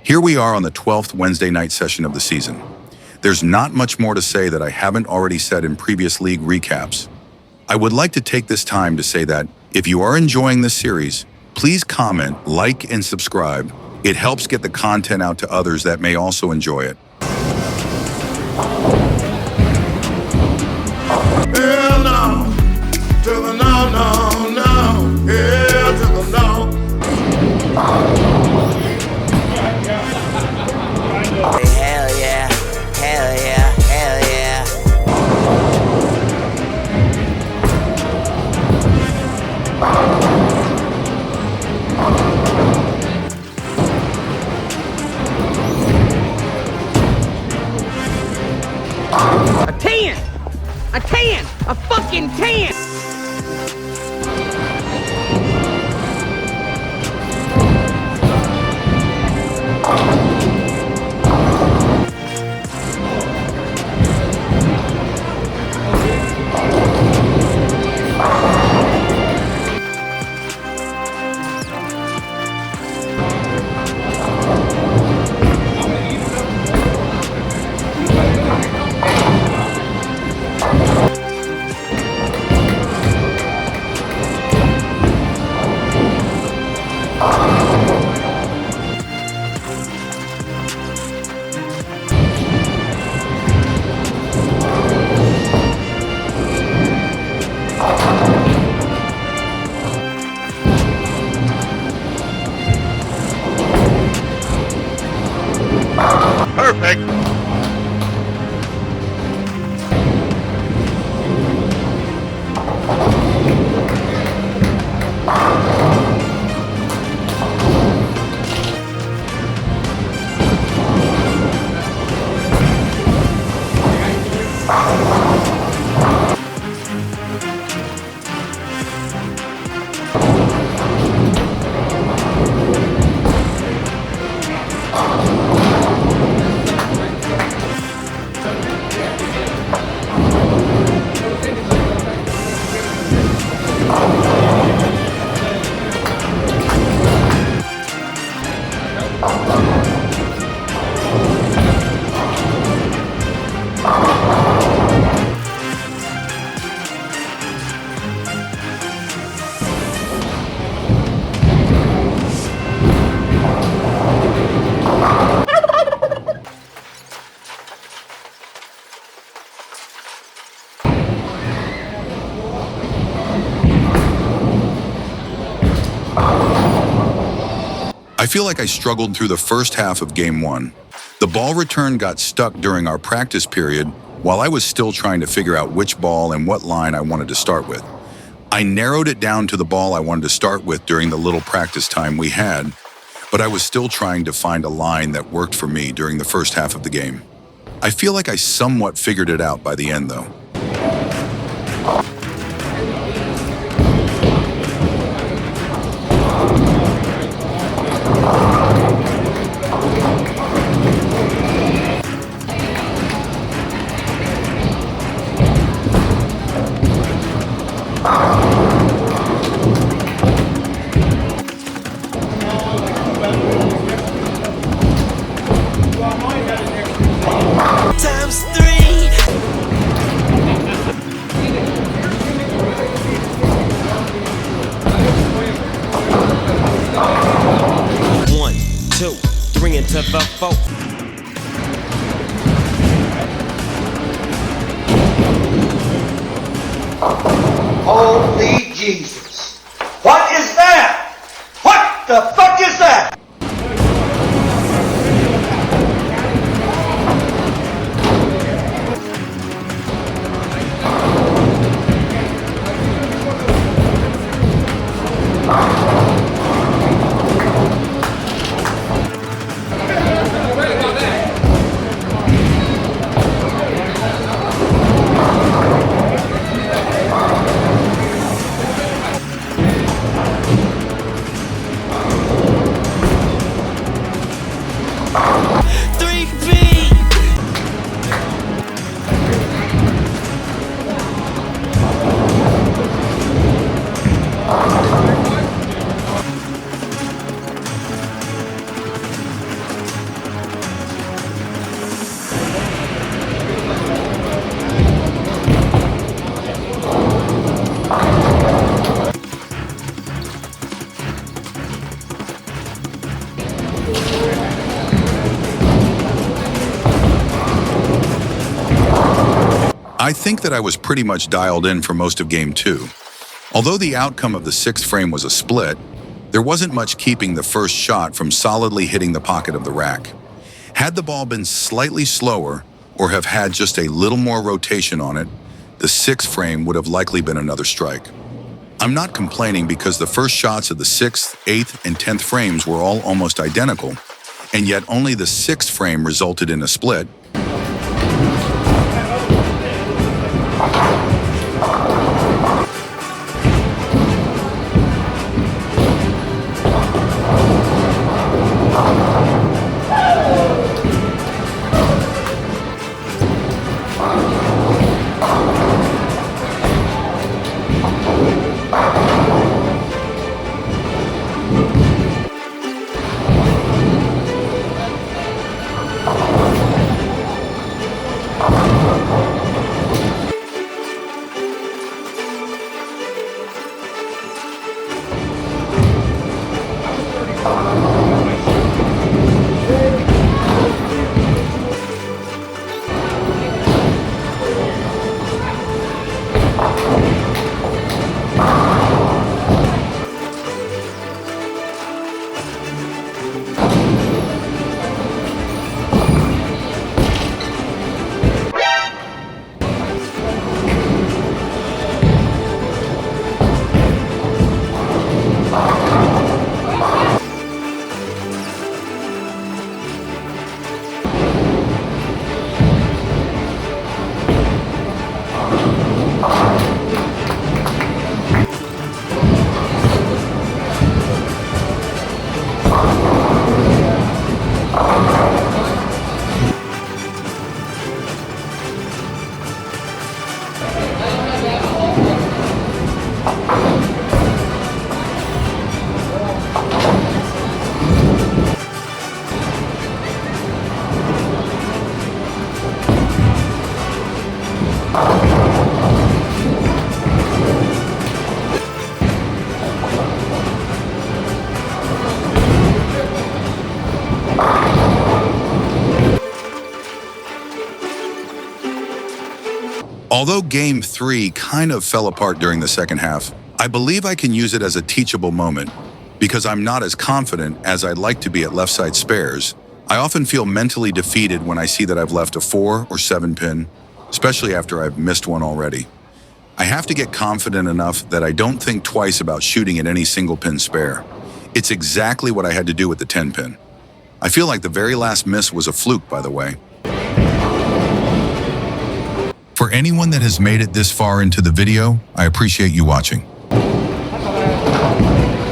Here we are on the 12th Wednesday night session of the season. There's not much more to say that I haven't already said in previous league recaps. I would like to take this time to say that if you are enjoying this series, please comment, like, and subscribe. It helps get the content out to others that may also enjoy it. Hell no, to the no, no, no, hell to the no. Hell yeah, hell yeah, hell yeah. A 10! A 10! A fucking 10! Perfect. I feel like I struggled through the first half of Game 1. The ball return got stuck during our practice period while I was still trying to figure out which ball and what line I wanted to start with. I narrowed it down to the ball I wanted to start with during the little practice time we had, but I was still trying to find a line that worked for me during the first half of the game. I feel like I somewhat figured it out by the end, though. Times 3. One, two, three into the four. Holy Jesus. What is that? What the fuck is that? I think that I was pretty much dialed in for most of Game 2. Although the outcome of the 6th frame was a split, there wasn't much keeping the first shot from solidly hitting the pocket of the rack. Had the ball been slightly slower or have had just a little more rotation on it, the 6th frame would have likely been another strike. I'm not complaining because the first shots of the 6th, 8th, and 10th frames were all almost identical, and yet only the 6th frame resulted in a split. Although Game 3 kind of fell apart during the second half, I believe I can use it as a teachable moment. Because I'm not as confident as I'd like to be at left side spares, I often feel mentally defeated when I see that I've left a 4 or 7 pin, especially after I've missed one already. I have to get confident enough that I don't think twice about shooting at any single pin spare. It's exactly what I had to do with the 10 pin. I feel like the very last miss was a fluke, by the way. For anyone that has made it this far into the video, I appreciate you watching.